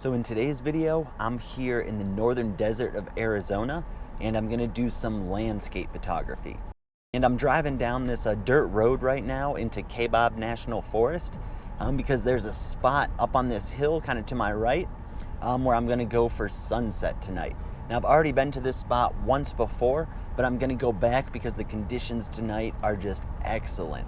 So in today's video, I'm here in the northern desert of Arizona, and I'm gonna do some landscape photography. And I'm driving down this dirt road right now into Kaibab National Forest because there's a spot up on this hill kind of to my right where I'm gonna go for sunset tonight. Now I've already been to this spot once before, but I'm gonna go back because the conditions tonight are just excellent.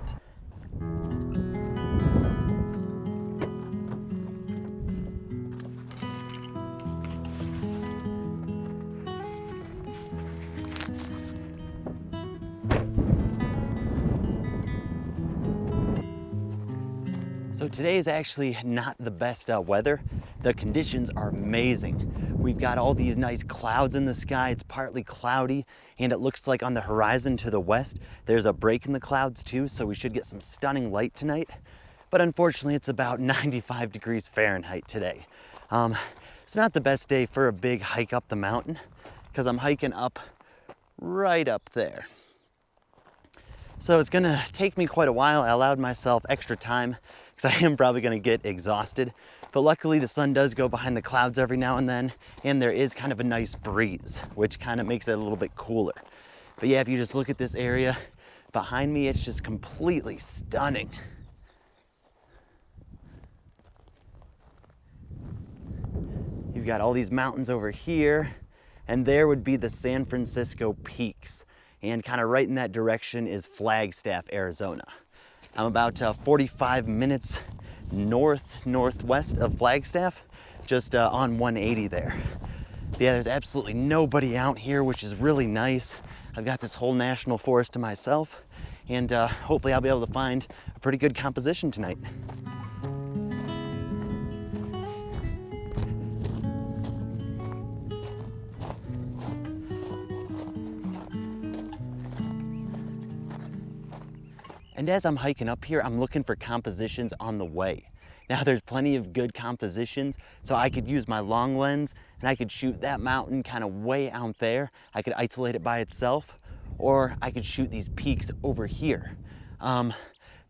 So today is actually not the best weather. The conditions are amazing. We've got all these nice clouds in the sky. It's partly cloudy, and it looks like on the horizon to the west, there's a break in the clouds too, so we should get some stunning light tonight. But unfortunately, it's about 95 degrees Fahrenheit today. It's not the best day for a big hike up the mountain because I'm hiking up right up there. So it's gonna take me quite a while. I allowed myself extra time because I am probably gonna get exhausted. But luckily the sun does go behind the clouds every now and then, and there is kind of a nice breeze, which kind of makes it a little bit cooler. But yeah, if you just look at this area behind me, it's just completely stunning. You've got all these mountains over here, and there would be the San Francisco Peaks. And kind of right in that direction is Flagstaff, Arizona. I'm about 45 minutes northwest of Flagstaff, just on 180 there. But yeah, there's absolutely nobody out here, which is really nice. I've got this whole national forest to myself, and hopefully I'll be able to find a pretty good composition tonight. And as I'm hiking up here, I'm looking for compositions on the way. Now there's plenty of good compositions, so I could use my long lens and I could shoot that mountain kind of way out there. I could isolate it by itself, or I could shoot these peaks over here.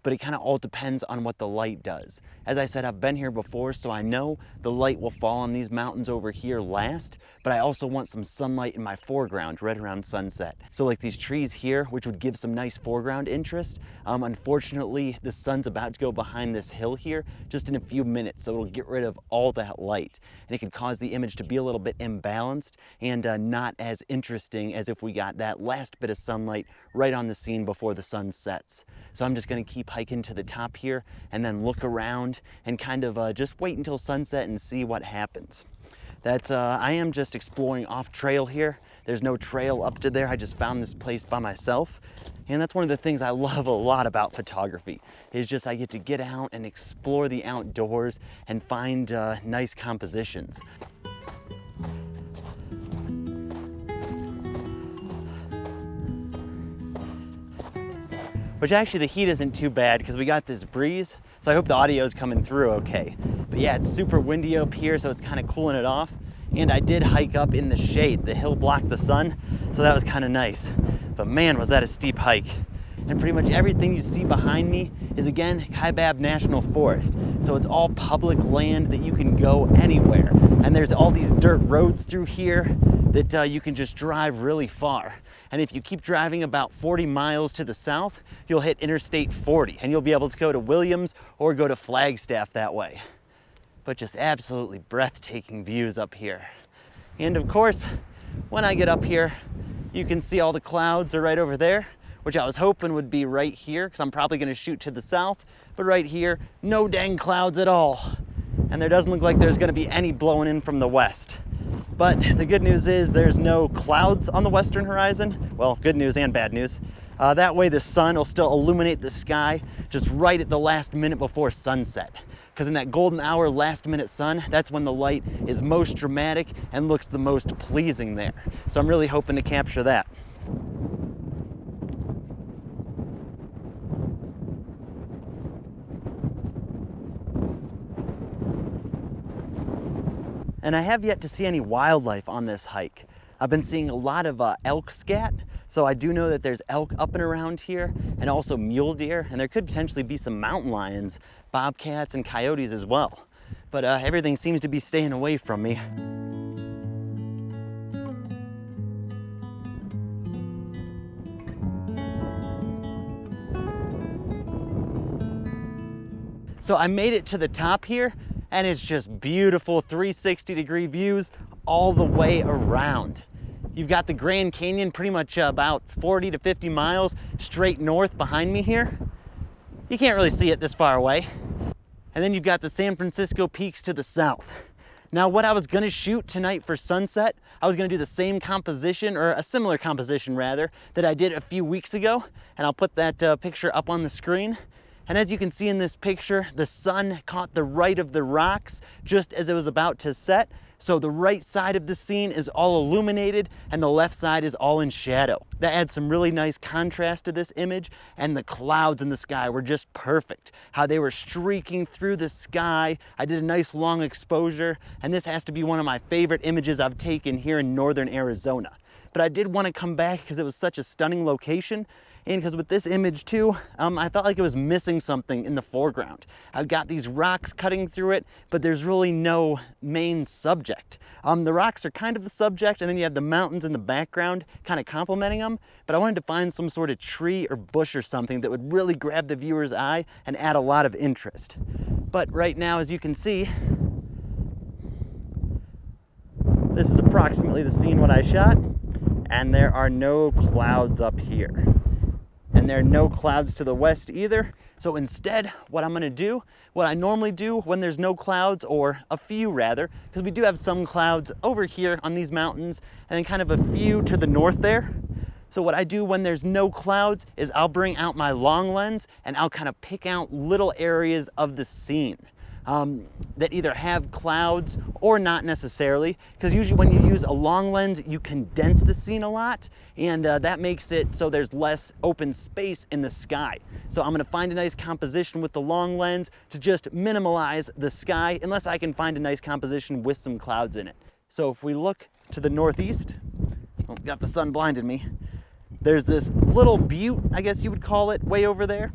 But it kind of all depends on what the light does. As I said, I've been here before, so I know the light will fall on these mountains over here last, but I also want some sunlight in my foreground right around sunset. So like these trees here, which would give some nice foreground interest, unfortunately, the sun's about to go behind this hill here just in a few minutes, so it'll get rid of all that light. And it could cause the image to be a little bit imbalanced and not as interesting as if we got that last bit of sunlight right on the scene before the sun sets. So I'm just gonna keep hiking to the top here and then look around and kind of just wait until sunset and see what happens. I am just exploring off trail here. There's no trail up to there. I just found this place by myself. And that's one of the things I love a lot about photography, is just I get to get out and explore the outdoors and find nice compositions. Which actually the heat isn't too bad because we got this breeze, so I hope the audio is coming through okay. But yeah, it's super windy up here, so it's kind of cooling it off. And I did hike up in the shade. The hill blocked the sun, so that was kind of nice. But man, was that a steep hike. And pretty much everything you see behind me is, again, Kaibab National Forest. So it's all public land that you can go anywhere. And there's all these dirt roads through here that you can just drive really far. And if you keep driving about 40 miles to the south, you'll hit Interstate 40 and you'll be able to go to Williams or go to Flagstaff that way. But just absolutely breathtaking views up here. And of course, when I get up here, you can see all the clouds are right over there, which I was hoping would be right here because I'm probably gonna shoot to the south, but right here, no dang clouds at all. And there doesn't look like there's gonna be any blowing in from the west. But the good news is there's no clouds on the western horizon. Well, good news and bad news. That way the sun will still illuminate the sky just right at the last minute before sunset. Because in that golden hour, last minute sun, that's when the light is most dramatic and looks the most pleasing there. So I'm really hoping to capture that. And I have yet to see any wildlife on this hike. I've been seeing a lot of elk scat, so I do know that there's elk up and around here, and also mule deer, and there could potentially be some mountain lions, bobcats, and coyotes as well. but everything seems to be staying away from me. So I made it to the top here, and it's just beautiful 360-degree views all the way around. You've got the Grand Canyon pretty much about 40 to 50 miles straight north behind me here. You can't really see it this far away. And then you've got the San Francisco Peaks to the south. Now what I was gonna shoot tonight for sunset, I was gonna do the same composition, or a similar composition rather, that I did a few weeks ago, and I'll put that picture up on the screen. And as you can see in this picture, the sun caught the right of the rocks just as it was about to set. So the right side of the scene is all illuminated and the left side is all in shadow. That adds some really nice contrast to this image, and the clouds in the sky were just perfect. How they were streaking through the sky. I did a nice long exposure, and this has to be one of my favorite images I've taken here in northern Arizona. But I did want to come back because it was such a stunning location. And because with this image too, I felt like it was missing something in the foreground. I've got these rocks cutting through it, but there's really no main subject. The rocks are kind of the subject, and then you have the mountains in the background kind of complementing them, but I wanted to find some sort of tree or bush or something that would really grab the viewer's eye and add a lot of interest. But right now, as you can see, this is approximately the scene what I shot, and there are no clouds up here. And there are no clouds to the west either. So instead, what I'm gonna do, what I normally do when there's no clouds, or a few rather, because we do have some clouds over here on these mountains, and then kind of a few to the north there. So what I do when there's no clouds is I'll bring out my long lens and I'll kind of pick out little areas of the scene that either have clouds or not necessarily, because usually when you use a long lens, you condense the scene a lot, and that makes it so there's less open space in the sky. So I'm gonna find a nice composition with the long lens to just minimize the sky, unless I can find a nice composition with some clouds in it. So if we look to the northeast, oh, got the sun blinded me, there's this little butte, I guess you would call it, way over there,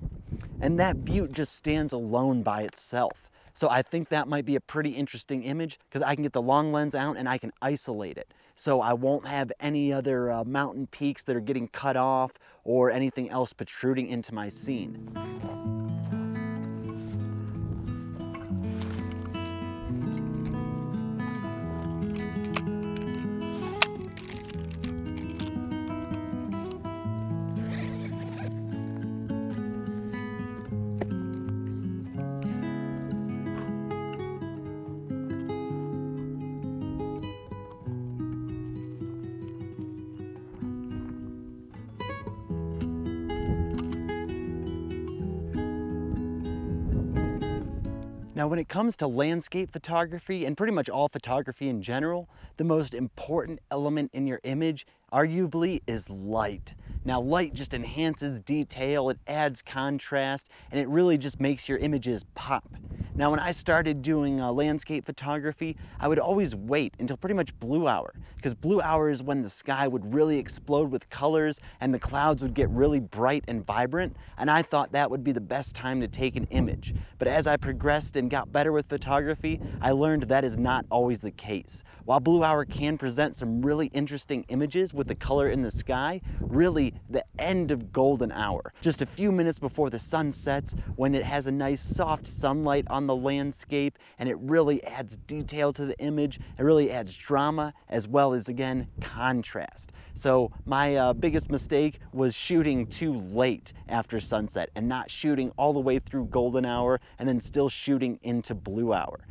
and that butte just stands alone by itself. So I think that might be a pretty interesting image, because I can get the long lens out and I can isolate it. So I won't have any other mountain peaks that are getting cut off or anything else protruding into my scene. Now, when it comes to landscape photography, and pretty much all photography in general, the most important element in your image, arguably, is light. Now, light just enhances detail, it adds contrast, and it really just makes your images pop. Now, when I started doing landscape photography, I would always wait until pretty much blue hour, because blue hour is when the sky would really explode with colors and the clouds would get really bright and vibrant, and I thought that would be the best time to take an image. But as I progressed and got better with photography, I learned that is not always the case. While blue hour can present some really interesting images with the color in the sky, really the end of golden hour, just a few minutes before the sun sets, when it has a nice soft sunlight on the landscape and it really adds detail to the image, it really adds drama as well as, again, contrast. So my biggest mistake was shooting too late after sunset and not shooting all the way through golden hour and then still shooting into blue hour.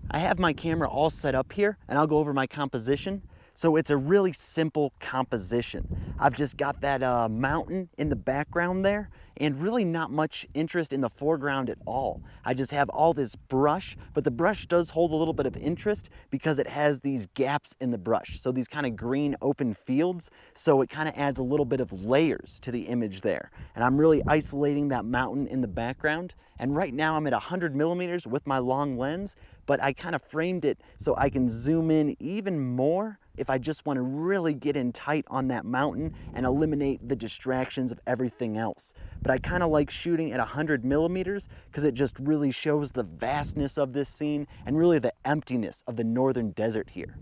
I have my camera all set up here and I'll go over my composition. So it's a really simple composition. I've just got that mountain in the background there and really not much interest in the foreground at all. I just have all this brush, but the brush does hold a little bit of interest because it has these gaps in the brush. So these kind of green open fields. So it kind of adds a little bit of layers to the image there. And I'm really isolating that mountain in the background. And right now I'm at 100 millimeters with my long lens, but I kind of framed it so I can zoom in even more if I just want to really get in tight on that mountain and eliminate the distractions of everything else. But I kind of like shooting at 100 millimeters because it just really shows the vastness of this scene and really the emptiness of the northern desert here.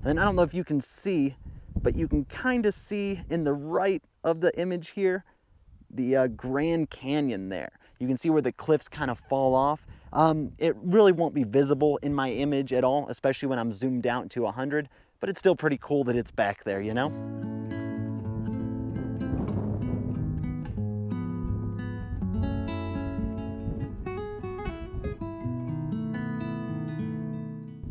And I don't know if you can see, but you can kind of see in the right of the image here, the Grand Canyon there. You can see where the cliffs kind of fall off. It really won't be visible in my image at all, especially when I'm zoomed out to 100, but it's still pretty cool that it's back there, you know?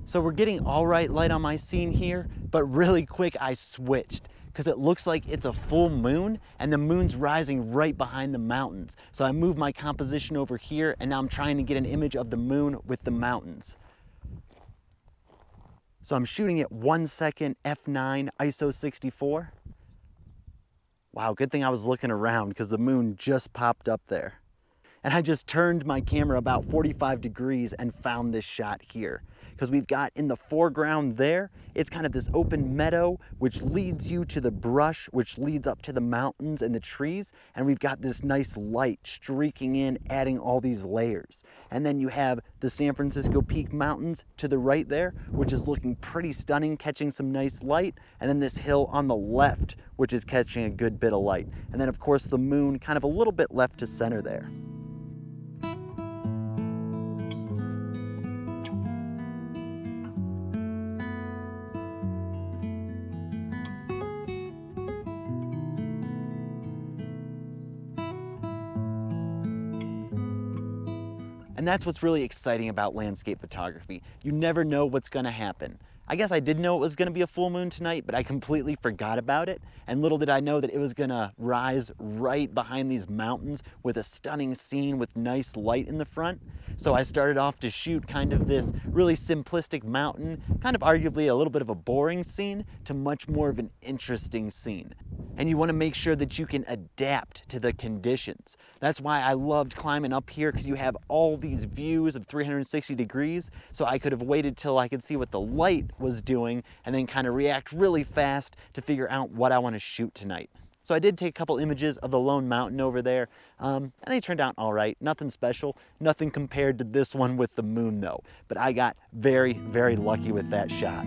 So we're getting all right light on my scene here, but really quick I switched because it looks like it's a full moon and the moon's rising right behind the mountains. So I moved my composition over here and now I'm trying to get an image of the moon with the mountains. So I'm shooting at 1 second f9 ISO 64. Wow, good thing I was looking around because the moon just popped up there. And I just turned my camera about 45 degrees and found this shot here. Because we've got in the foreground there, it's kind of this open meadow, which leads you to the brush, which leads up to the mountains and the trees. And we've got this nice light streaking in, adding all these layers. And then you have the San Francisco Peak Mountains to the right there, which is looking pretty stunning, catching some nice light. And then this hill on the left, which is catching a good bit of light. And then of course the moon kind of a little bit left to center there. And that's what's really exciting about landscape photography. You never know what's gonna happen. I guess I did know it was gonna be a full moon tonight, but I completely forgot about it. And little did I know that it was gonna rise right behind these mountains with a stunning scene with nice light in the front. So I started off to shoot kind of this really simplistic mountain, kind of arguably a little bit of a boring scene, to much more of an interesting scene. And you wanna make sure that you can adapt to the conditions. That's why I loved climbing up here, because you have all these views of 360 degrees. So I could have waited till I could see what the light was doing and then kind of react really fast to figure out what I want to shoot tonight. So I did take a couple images of the lone mountain over there, and they turned out all right. Nothing special, nothing compared to this one with the moon though. But I got very, very lucky with that shot.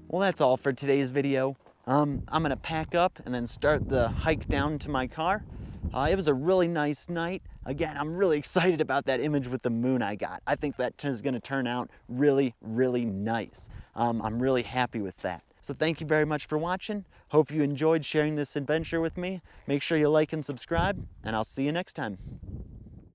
Well, that's all for today's video. I'm gonna pack up and then start the hike down to my car. It was a really nice night. Again, I'm really excited about that image with the moon I got. I think that is gonna turn out really, really nice. I'm really happy with that. So thank you very much for watching. Hope you enjoyed sharing this adventure with me. Make sure you like and subscribe, and I'll see you next time.